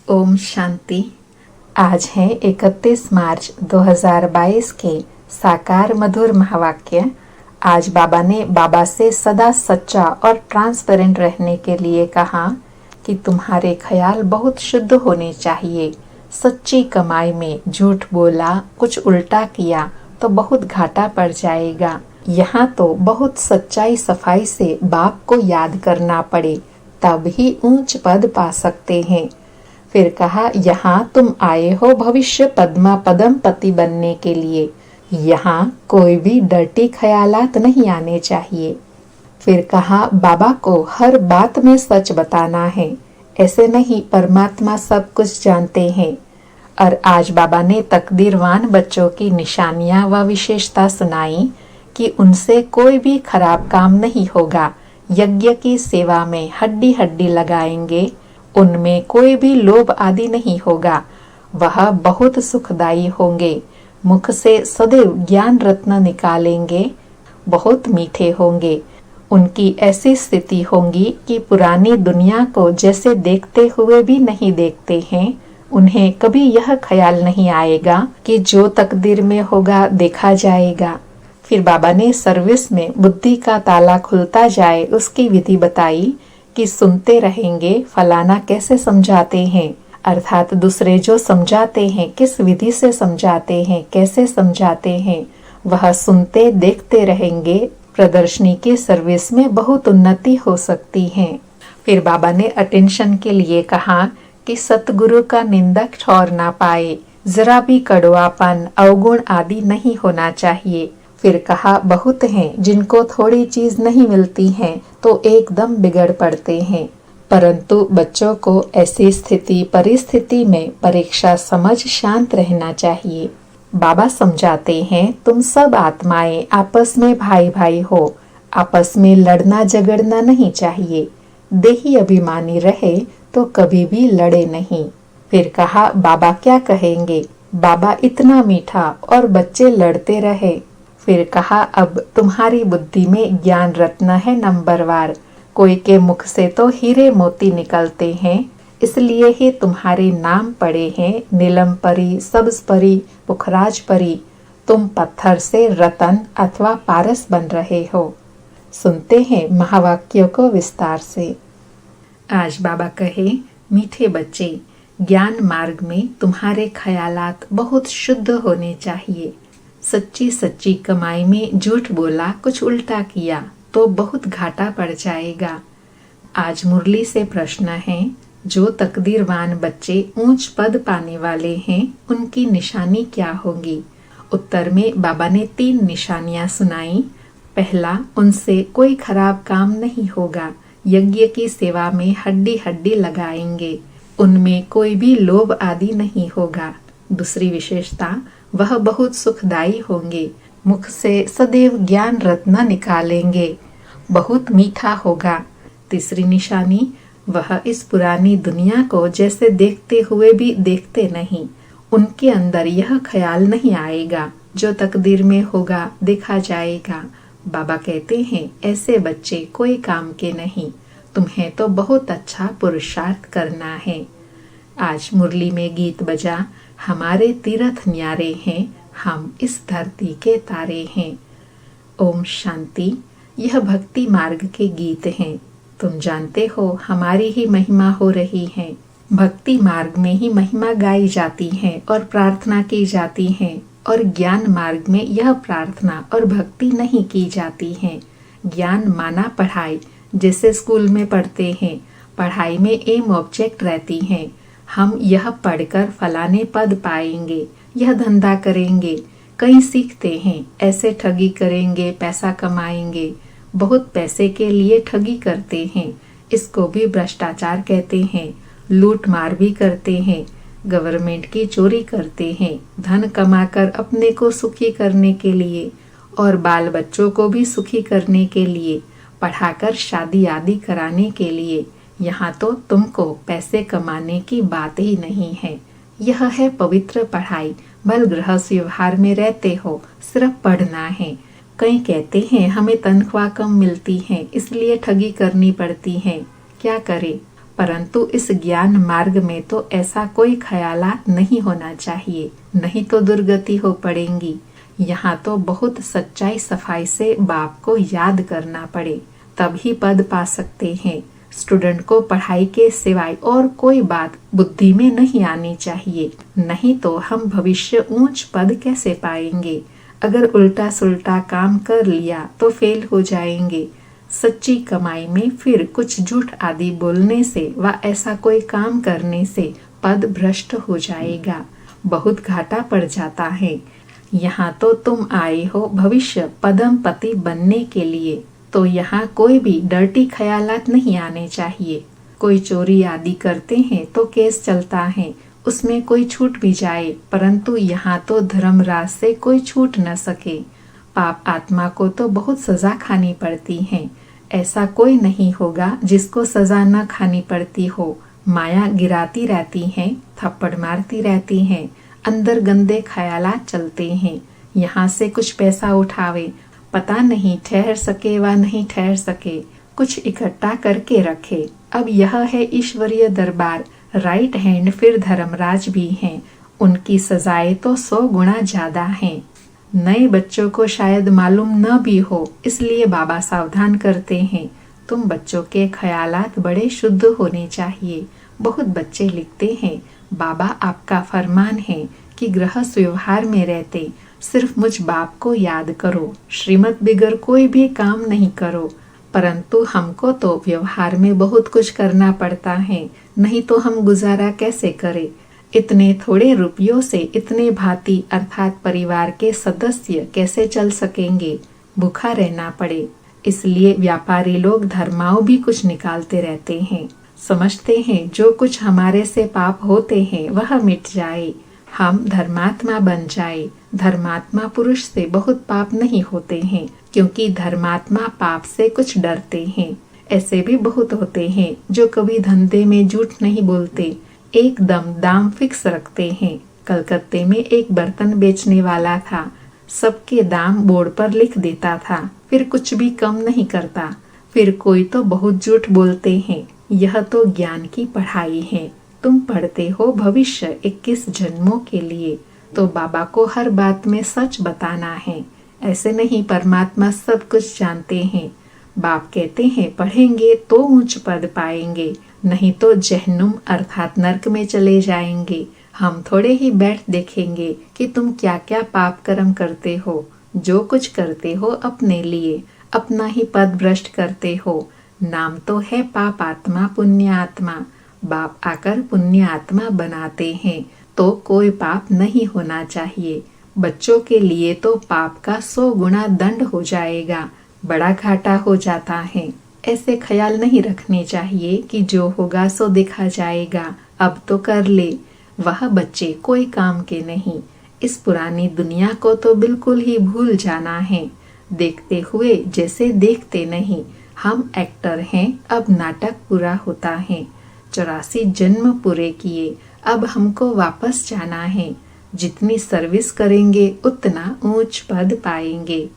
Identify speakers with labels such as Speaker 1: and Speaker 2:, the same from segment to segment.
Speaker 1: ओम शांति। आज है 31 मार्च 2022 के साकार मधुर महावाक्य। आज बाबा ने बाबा से सदा सच्चा और ट्रांसपेरेंट रहने के लिए कहा कि तुम्हारे ख्याल बहुत शुद्ध होने चाहिए। सच्ची कमाई में झूठ बोला, कुछ उल्टा किया तो बहुत घाटा पड़ जाएगा। यहाँ तो बहुत सच्चाई सफाई से बाप को याद करना पड़े, तब ही ऊंच पद पा सकते हैं। फिर कहा, यहाँ तुम आए हो भविष्य पद्मा पदम पति बनने के लिए। यहाँ कोई भी डर्टी ख्यालात नहीं आने चाहिए। फिर कहा, बाबा को हर बात में सच बताना है, ऐसे नहीं परमात्मा सब कुछ जानते हैं। और आज बाबा ने तकदीरवान बच्चों की निशानियां व विशेषता सुनाई कि उनसे कोई भी खराब काम नहीं होगा। यज्ञ की सेवा में हड्डी हड्डी लगाएंगे, उनमें कोई भी लोभ आदि नहीं होगा। वह बहुत सुखदायी होंगे। मुख से सदैव ज्ञान रत्न निकालेंगे, बहुत मीठे होंगे। उनकी ऐसी स्थिति होगी कि पुरानी दुनिया को जैसे देखते हुए भी नहीं देखते हैं। उन्हें कभी यह ख्याल नहीं आएगा कि जो तकदीर में होगा देखा जाएगा। फिर बाबा ने सर्विस में बुद्धि का ताला खुलता जाए उसकी विधि बताई कि सुनते रहेंगे फलाना कैसे समझाते हैं, अर्थात दूसरे जो समझाते हैं किस विधि से समझाते हैं, कैसे समझाते हैं, वह सुनते देखते रहेंगे। प्रदर्शनी की सर्विस में बहुत उन्नति हो सकती है। फिर बाबा ने अटेंशन के लिए कहा कि सतगुरु का निंदक ठौर ना पाए, जरा भी कड़वापन अवगुण आदि नहीं होना चाहिए। फिर कहा, बहुत हैं जिनको थोड़ी चीज नहीं मिलती है तो एकदम बिगड़ पड़ते हैं, परंतु बच्चों को ऐसी स्थिति परिस्थिति में परीक्षा समझ शांत रहना चाहिए। बाबा समझाते हैं, तुम सब आत्माएं आपस में भाई भाई हो, आपस में लड़ना झगड़ना नहीं चाहिए। देही अभिमानी रहे तो कभी भी लड़े नहीं। फिर कहा, बाबा क्या कहेंगे, बाबा इतना मीठा और बच्चे लड़ते रहे। फिर कहा, अब तुम्हारी बुद्धि में ज्ञान रत्न है नंबरवार। कोई के मुख से तो हीरे मोती निकलते हैं, इसलिए ही तुम्हारे नाम पड़े हैं नीलम परी, सब्ज परी, पुखराज परी। तुम पत्थर से रतन अथवा पारस बन रहे हो। सुनते हैं महावाक्यों को विस्तार से। आज बाबा कहे, मीठे बच्चे, ज्ञान मार्ग में तुम्हारे ख्यालात बहुत शुद्ध होने चाहिए। सच्ची सच्ची कमाई में झूठ बोला, कुछ उल्टा किया तो बहुत घाटा पड़ जाएगा। आज मुरली से प्रश्न है, जो तकदीरवान बच्चे ऊंच पद पाने वाले हैं उनकी निशानी क्या होगी। उत्तर में बाबा ने 3 निशानियां सुनाई। पहला, उनसे कोई खराब काम नहीं होगा। यज्ञ की सेवा में हड्डी हड्डी लगाएंगे, उनमें कोई भी लोभ आदि नहीं होगा। दूसरी विशेषता, वह बहुत सुखदायी होंगे। मुख से सदैव ज्ञान रत्न निकालेंगे, बहुत मीठा होगा। तीसरी निशानी, वह इस पुरानी दुनिया को जैसे देखते हुए भी देखते नहीं। उनके अंदर यह ख्याल नहीं आएगा, जो तकदीर में होगा देखा जाएगा। बाबा कहते हैं, ऐसे बच्चे कोई काम के नहीं, तुम्हें तो बहुत अच्छा पुरुषार्थ करना है। आज मुरली में गीत बजा, हमारे तीर्थ न्यारे हैं, हम इस धरती के तारे हैं। ओम शांति। यह भक्ति मार्ग के गीत हैं। तुम जानते हो हमारी ही महिमा हो रही है। भक्ति मार्ग में ही महिमा गाई जाती है और प्रार्थना की जाती है, और ज्ञान मार्ग में यह प्रार्थना और भक्ति नहीं की जाती है। ज्ञान माना पढ़ाई, जैसे स्कूल में पढ़ते हैं। पढ़ाई में एम ऑब्जेक्ट रहती है, हम यह पढ़कर फलाने पद पाएंगे, यह धंधा करेंगे। कई सीखते हैं, ऐसे ठगी करेंगे, पैसा कमाएंगे। बहुत पैसे के लिए ठगी करते हैं, इसको भी भ्रष्टाचार कहते हैं। लूट मार भी करते हैं, गवर्नमेंट की चोरी करते हैं, धन कमाकर अपने को सुखी करने के लिए और बाल बच्चों को भी सुखी करने के लिए, पढ़ाकर शादी आदि कराने के लिए। यहाँ तो तुमको पैसे कमाने की बात ही नहीं है। यह है पवित्र पढ़ाई। भल गृहस्थ व्यवहार में रहते हो, सिर्फ पढ़ना है। कई कहते हैं हमें तनख्वाह कम मिलती है, इसलिए ठगी करनी पड़ती है। क्या करें, परंतु इस ज्ञान मार्ग में तो ऐसा कोई ख्यालात नहीं होना चाहिए, नहीं तो दुर्गति हो पड़ेंगी। यहाँ तो बहुत सच्चाई सफाई से बाप को याद करना पड़े, तभी पद पा सकते हैं। स्टूडेंट को पढ़ाई के सिवाय और कोई बात बुद्धि में नहीं आनी चाहिए, नहीं तो हम भविष्य ऊंच पद कैसे पाएंगे। अगर उल्टा सुल्टा काम कर लिया तो फेल हो जाएंगे। सच्ची कमाई में फिर कुछ झूठ आदि बोलने से व ऐसा कोई काम करने से पद भ्रष्ट हो जाएगा, बहुत घाटा पड़ जाता है। यहाँ तो तुम आए हो भविष्य पदम पति बनने के लिए, तो यहाँ कोई भी डर्टी ख्यालात नहीं आने चाहिए। कोई चोरी आदि करते हैं तो केस चलता है, उसमें कोई छूट भी जाए, परंतु यहाँ तो धर्मराज से कोई छूट न सके। पाप आत्मा को तो बहुत सजा खानी पड़ती है, ऐसा कोई नहीं होगा जिसको सजा न खानी पड़ती हो। माया गिराती रहती है, थप्पड़ मारती रहती है, अंदर गंदे ख्यालात चलते हैं। यहाँ से कुछ पैसा उठावे, पता नहीं ठहर सके व नहीं ठहर सके, कुछ इकट्ठा करके रखे। अब यह है ईश्वरीय दरबार, राइट हैंड फिर धर्मराज भी हैं, उनकी सजाएं तो 100 गुना ज्यादा हैं। नए बच्चों को शायद मालूम न भी हो, इसलिए बाबा सावधान करते हैं। तुम बच्चों के ख्यालात बड़े शुद्ध होने चाहिए। बहुत बच्चे लिखते हैं, बाबा आपका फरमान है कि गृहस्थ व्यवहार में रहते सिर्फ मुझ बाप को याद करो, श्रीमत बिगर कोई भी काम नहीं करो। परंतु हमको तो व्यवहार में बहुत कुछ करना पड़ता है, नहीं तो हम गुजारा कैसे करें। इतने थोड़े रुपयों से इतने भांति अर्थात परिवार के सदस्य कैसे चल सकेंगे, भूखा रहना पड़े। इसलिए व्यापारी लोग धर्माओं भी कुछ निकालते रहते हैं, समझते हैं जो कुछ हमारे से पाप होते हैं वह मिट जाए, हम धर्मात्मा बन जाए। धर्मात्मा पुरुष से बहुत पाप नहीं होते हैं, क्योंकि धर्मात्मा पाप से कुछ डरते हैं। ऐसे भी बहुत होते हैं जो कभी धंधे में झूठ नहीं बोलते, एकदम दाम फिक्स रखते हैं। कलकत्ते में एक बर्तन बेचने वाला था, सबके दाम बोर्ड पर लिख देता था, फिर कुछ भी कम नहीं करता। फिर कोई तो बहुत झूठ बोलते हैं। यह तो ज्ञान की पढ़ाई है। तुम पढ़ते हो भविष्य 21 जन्मों के लिए, तो बाबा को हर बात में सच बताना है। ऐसे नहीं परमात्मा सब कुछ जानते हैं। बाप कहते हैं पढ़ेंगे तो ऊंच पद पाएंगे, नहीं तो जहन्नुम अर्थात नरक में चले जाएंगे। हम थोड़े ही बैठ देखेंगे कि तुम क्या क्या पाप कर्म करते हो। जो कुछ करते हो अपने लिए, अपना ही पद भ्रष्ट करते हो। नाम तो है पाप आत्मा पुण्य आत्मा। बाप आकर पुण्य आत्मा बनाते हैं, तो कोई पाप नहीं होना चाहिए। बच्चों के लिए तो पाप का 100 गुना दंड हो जाएगा, बड़ा घाटा हो जाता है। ऐसे ख्याल नहीं रखने चाहिए कि जो होगा सो देखा जाएगा, अब तो कर ले। वह बच्चे कोई काम के नहीं। इस पुरानी दुनिया को तो बिल्कुल ही भूल जाना है, देखते हुए जैसे देखते नहीं। हम एक्टर हैं, अब नाटक पूरा होता है। 84 जन्म पूरे किए, अब हमको वापस जाना है। जितनी सर्विस करेंगे उतना ऊंच पद पाएंगे।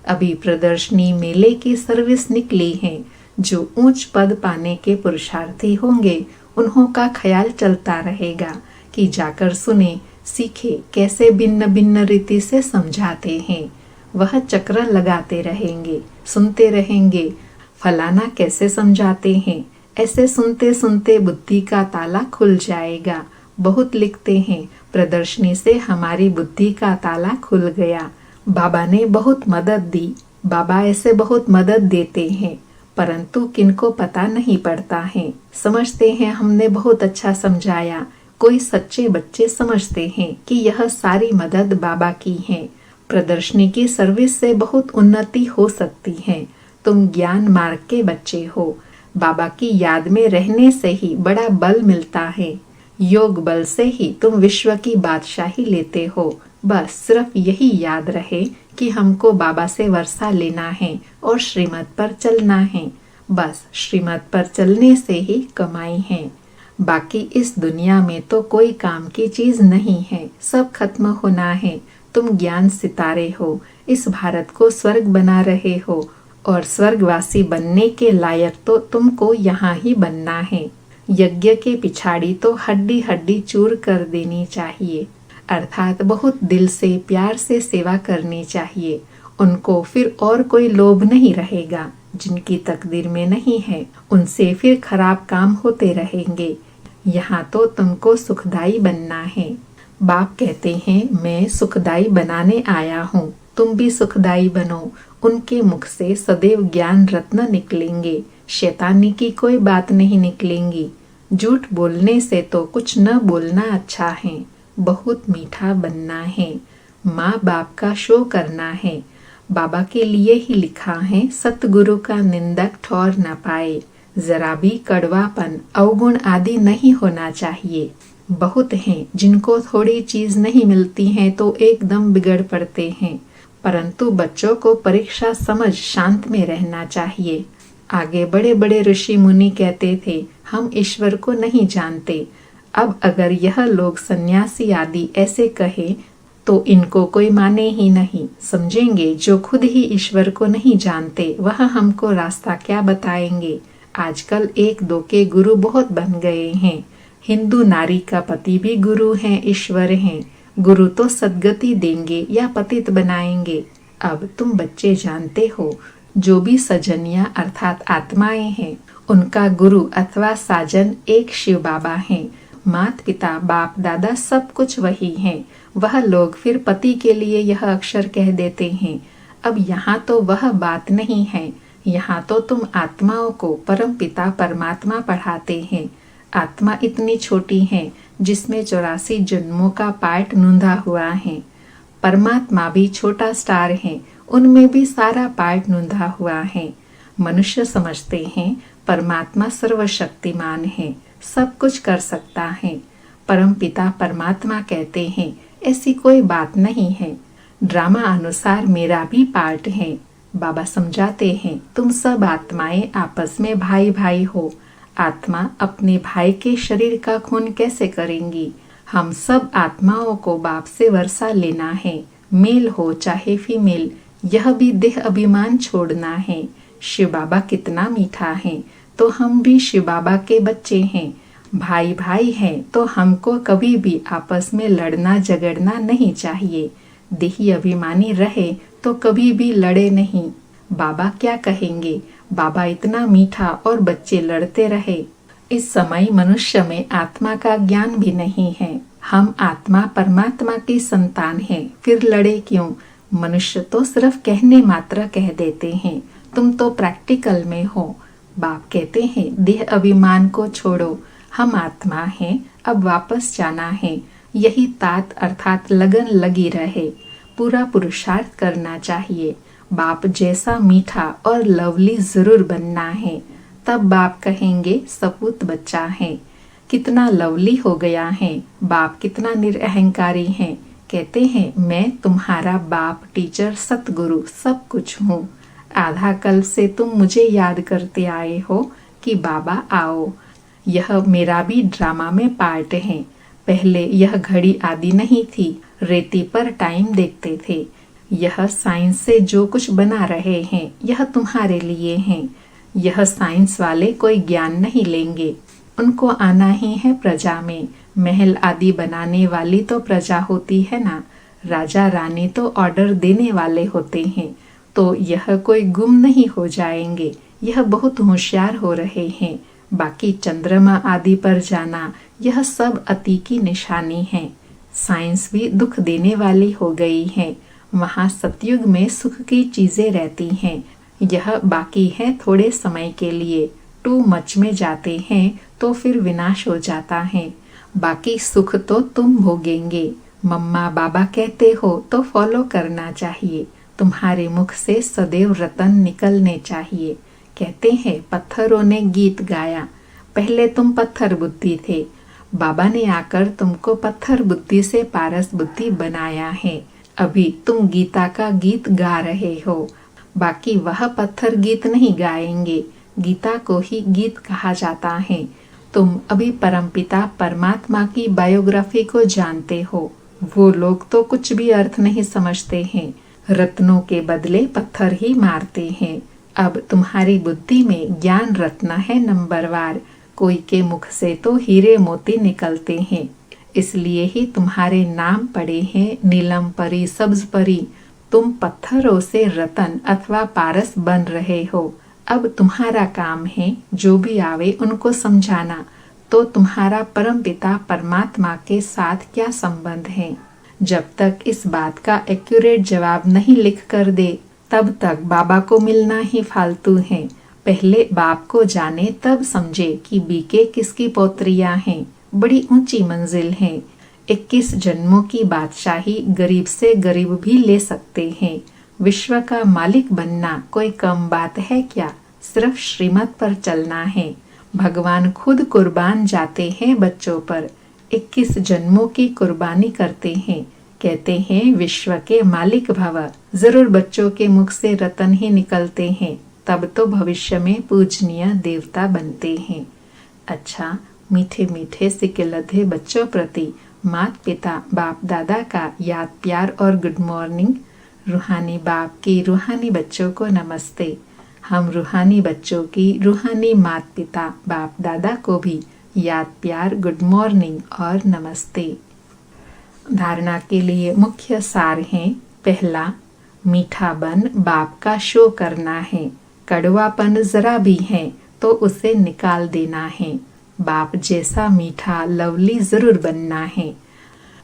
Speaker 1: अभी प्रदर्शनी मेले की सर्विस निकली है। जो ऊंच पद पाने के पुरुषार्थी होंगे उन्हों का ख्याल चलता रहेगा कि जाकर सुने सीखे कैसे भिन्न भिन्न रीति से समझाते हैं। वह चक्र लगाते रहेंगे, सुनते रहेंगे फलाना कैसे समझाते हैं। ऐसे सुनते सुनते बुद्धि का ताला खुल जाएगा। बहुत लिखते हैं प्रदर्शनी से हमारी बुद्धि का ताला खुल गया। बाबा ने बहुत मदद दी। बाबा ऐसे बहुत मदद देते हैं, परंतु किनको पता नहीं पड़ता है। समझते हैं हमने बहुत अच्छा समझाया। कोई सच्चे बच्चे समझते हैं कि यह सारी मदद बाबा की है। प्रदर्शनी की सर्विस से बहुत उन्नति हो सकती है। तुम ज्ञान मार्ग के बच्चे हो। बाबा की याद में रहने से ही बड़ा बल मिलता है। योग बल से ही तुम विश्व की बादशाही लेते हो। बस सिर्फ यही याद रहे कि हमको बाबा से वर्षा लेना है और श्रीमत पर चलना है। बस श्रीमत पर चलने से ही कमाई है। बाकी इस दुनिया में तो कोई काम की चीज नहीं है, सब खत्म होना है। तुम ज्ञान सितारे हो, इस भारत को स्वर्ग बना रहे हो और स्वर्गवासी बनने के लायक तो तुमको यहाँ ही बनना है। यज्ञ के पिछाड़ी तो हड्डी हड्डी चूर कर देनी चाहिए, अर्थात बहुत दिल से प्यार से सेवा करनी चाहिए। उनको फिर और कोई लोभ नहीं रहेगा। जिनकी तकदीर में नहीं है उनसे फिर खराब काम होते रहेंगे। यहाँ तो तुमको सुखदाई बनना है। बाप कहते हैं मैं सुखदाई बनाने आया हूँ, तुम भी सुखदाई बनो। उनके मुख से सदैव ज्ञान रत्न निकलेंगे, शैतानी की कोई बात नहीं निकलेंगी। झूठ बोलने से तो कुछ न बोलना अच्छा है। बहुत मीठा बनना है, माँ बाप का शो करना है। बाबा के लिए ही लिखा है, सतगुरु का निंदक ठौर न पाए। जरा भी कड़वापन अवगुण आदि नहीं होना चाहिए। बहुत हैं जिनको थोड़ी चीज नहीं मिलती है तो एकदम बिगड़ पड़ते हैं, परंतु बच्चों को परीक्षा समझ शांत में रहना चाहिए। आगे बड़े बड़े ऋषि मुनि कहते थे हम ईश्वर को नहीं जानते। अब अगर यह लोग सन्यासी आदि ऐसे कहे तो इनको कोई माने ही नहीं। समझेंगे जो खुद ही ईश्वर को नहीं जानते वह हमको रास्ता क्या बताएंगे। आजकल एक दो के गुरु बहुत बन गए हैं। हिंदू नारी का पति भी गुरु हैं, ईश्वर हैं। गुरु तो सद्गति देंगे या पतित बनाएंगे। अब तुम बच्चे जानते हो, जो भी सजनिया अर्थात आत्माएं हैं उनका गुरु अथवा साजन एक शिव बाबा हैं। मात पिता बाप दादा सब कुछ वही हैं। वह लोग फिर पति के लिए यह अक्षर कह देते हैं। अब यहाँ तो वह बात नहीं है। यहाँ तो तुम आत्माओं को परम पिता परमात्मा पढ़ाते हैं। आत्मा इतनी छोटी है जिसमें 84 जन्मों का पार्ट नूंधा हुआ है। परमात्मा भी छोटा स्टार है, उनमें भी सारा पार्ट नूंधा हुआ है। मनुष्य समझते हैं परमात्मा सर्वशक्तिमान है, सब कुछ कर सकता है। परम पिता परमात्मा कहते हैं ऐसी कोई बात नहीं है। ड्रामा अनुसार मेरा भी पार्ट है। बाबा समझाते हैं तुम सब आत्माएं आपस में भाई भाई हो। आत्मा अपने भाई के शरीर का खून कैसे करेंगी। हम सब आत्माओं को बाप से वर्षा लेना है, मेल हो चाहे फीमेल। यह भी देह अभिमान छोड़ना है। शिव बाबा कितना मीठा है, तो हम भी शिव बाबा के बच्चे हैं। भाई भाई हैं तो हमको कभी भी आपस में लड़ना झगड़ना नहीं चाहिए। देही अभिमानी रहे तो कभी भी लड़े नहीं। बाबा क्या कहेंगे। बाबा इतना मीठा और बच्चे लड़ते रहे। इस समय मनुष्य में आत्मा का ज्ञान भी नहीं है। हम आत्मा परमात्मा की संतान हैं, फिर लड़े क्यों। मनुष्य तो सिर्फ कहने मात्र कह देते हैं, तुम तो प्रैक्टिकल में हो। बाप कहते हैं देह अभिमान को छोड़ो, हम आत्मा हैं, अब वापस जाना है। यही तात अर्थात लगन लगी रहे। पूरा पुरुषार्थ करना चाहिए। बाप जैसा मीठा और लवली जरूर बनना है, तब बाप कहेंगे सपूत बच्चा है। कितना लवली हो गया है। बाप कितना निरअहंकारी है। कहते हैं मैं तुम्हारा बाप, टीचर, सतगुरु सब कुछ हूँ। आधा कल से तुम मुझे याद करते आए हो कि बाबा आओ। यह मेरा भी ड्रामा में पार्ट है। पहले यह घड़ी आदि नहीं थी, रेती पर टाइम देखते थे। यह साइंस से जो कुछ बना रहे हैं यह तुम्हारे लिए हैं। यह साइंस वाले कोई ज्ञान नहीं लेंगे, उनको आना ही है प्रजा में। महल आदि बनाने वाली तो प्रजा होती है ना, राजा रानी तो ऑर्डर देने वाले होते हैं। तो यह कोई गुम नहीं हो जाएंगे, यह बहुत होशियार हो रहे हैं। बाकी चंद्रमा आदि पर जाना यह सब अति की निशानी है। साइंस भी दुख देने वाली हो गई है। वहाँ सतयुग में सुख की चीजें रहती हैं। यह बाकी है थोड़े समय के लिए। टू मच में जाते हैं तो फिर विनाश हो जाता है। बाकी सुख तो तुम भोगेंगे। मम्मा बाबा कहते हो तो फॉलो करना चाहिए। तुम्हारे मुख से सदैव रतन निकलने चाहिए। कहते हैं पत्थरों ने गीत गाया। पहले तुम पत्थर बुद्धि थे, बाबा ने आकर तुमको पत्थर बुद्धि से पारस बुद्धि बनाया है। अभी तुम गीता का गीत गा रहे हो। बाकी वह पत्थर गीत नहीं गाएंगे, गीता को ही गीत कहा जाता है। तुम अभी परमपिता परमात्मा की बायोग्राफी को जानते हो। वो लोग तो कुछ भी अर्थ नहीं समझते हैं, रत्नों के बदले पत्थर ही मारते हैं। अब तुम्हारी बुद्धि में ज्ञान रत्न है नंबरवार। कोई के मुख से तो हीरे मोती निकलते हैं, इसलिए ही तुम्हारे नाम पड़े हैं नीलम परी, सब्ज परी। तुम पत्थरों से रतन अथवा पारस बन रहे हो। अब तुम्हारा काम है जो भी आवे उनको समझाना। तो तुम्हारा परमपिता परमात्मा के साथ क्या संबंध है? जब तक इस बात का एक्यूरेट जवाब नहीं लिख कर दे तब तक बाबा को मिलना ही फालतू है। पहले बाप को जाने तब समझे कि बीके किसकी पौत्रियां हैं। बड़ी ऊंची मंजिल है। 21 जन्मों की बादशाही गरीब से गरीब भी ले सकते हैं। विश्व का मालिक बनना कोई कम बात है क्या? सिर्फ श्रीमत पर चलना है। भगवान खुद कुर्बान जाते हैं बच्चों पर। 21 जन्मों की कुर्बानी करते हैं। कहते हैं विश्व के मालिक भव। जरूर बच्चों के मुख से रतन ही निकलते हैं, तब तो भविष्य में पूजनीय देवता बनते हैं। अच्छा, मीठे मीठे सिकिलधे बच्चों प्रति माता पिता बाप दादा का याद प्यार और गुड मॉर्निंग। रूहानी बाप की रूहानी बच्चों को नमस्ते। हम रूहानी बच्चों की रूहानी माता पिता बाप दादा को भी याद प्यार गुड मॉर्निंग और नमस्ते। धारणा के लिए मुख्य सार हैं। पहला, मीठा बन बाप का शो करना है। कड़वापन जरा भी है तो उसे निकाल देना है। बाप जैसा मीठा लवली जरूर बनना है।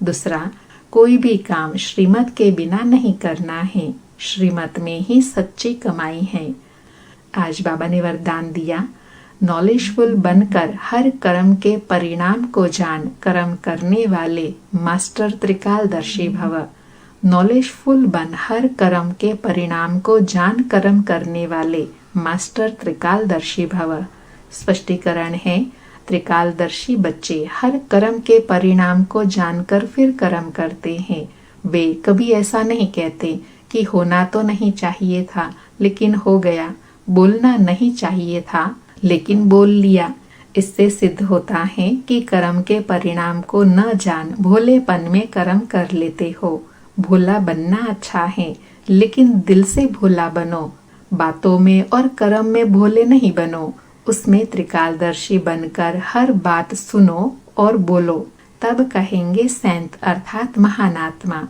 Speaker 1: दूसरा, कोई भी काम श्रीमत के बिना नहीं करना है। श्रीमत में ही सच्ची कमाई है। आज बाबा ने वरदान दिया, नॉलेजफुल बनकर हर कर्म के परिणाम को जान कर्म करने वाले मास्टर त्रिकालदर्शी भव। नॉलेजफुल बन हर कर्म के परिणाम को जान कर्म करने वाले मास्टर त्रिकालदर्शी भव। स्पष्टीकरण है, त्रिकालदर्शी बच्चे हर कर्म के परिणाम को जानकर फिर कर्म करते हैं। वे कभी ऐसा नहीं कहते कि होना तो नहीं चाहिए था लेकिन हो गया, बोलना नहीं चाहिए था लेकिन बोल लिया। इससे सिद्ध होता है कि कर्म के परिणाम को न जान भोलेपन में कर्म कर लेते हो। भोला बनना अच्छा है लेकिन दिल से भोला बनो। बातों में और कर्म में भोले नहीं बनो। उसमें त्रिकालदर्शी बनकर हर बात सुनो और बोलो, तब कहेंगे सेंट अर्थात महान आत्मा।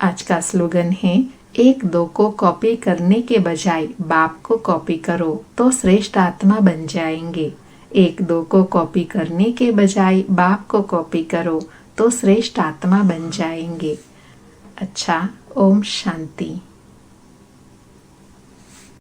Speaker 1: आज का स्लोगन है, 1-2 को कॉपी करने के बजाय बाप को कॉपी करो तो श्रेष्ठ आत्मा बन जाएंगे। 1-2 को कॉपी करने के बजाय बाप को कॉपी करो तो श्रेष्ठ आत्मा बन जाएंगे। अच्छा, ओम शांति।